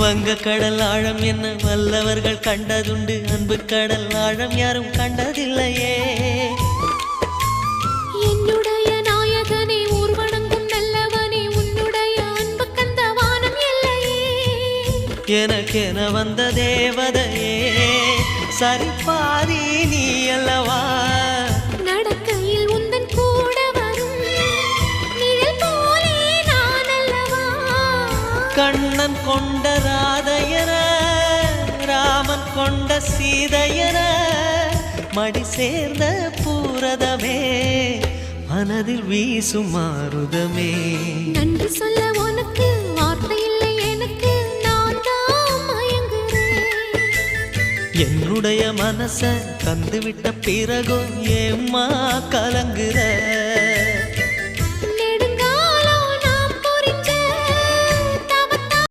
வங்க கடல் ஆழம் என்ன வல்லவர்கள் கண்டதுண்டு, அன்பு கடல் ஆழம் யாரும் கண்டதில்லையே. என்னுடைய நாயகனே ஊர்வணங்கும் நல்லவனே, உன்னுடைய அன்பு கந்த வானம் எல்லையே. எனக்கென வந்த தேவதையே சரிபாதி நீ அல்லவா. நடக்கையில் உந்தன் கூட வரும் நிழல் போலே நான் அல்லவா. கண்ணன் கொண்ட ராதையர ராமன் கொண்ட சீதையர மடி சேர்ந்த பூரதமே மனதில் வீசும் மாருதமே. நன்றி சொல்ல உனக்கு வார்த்தை இல்லை எனக்கு, நான் தான் மயங்குறேன். என்னுடைய மனச தந்துவிட்ட பிறகும் ஏம்மா கலங்குற.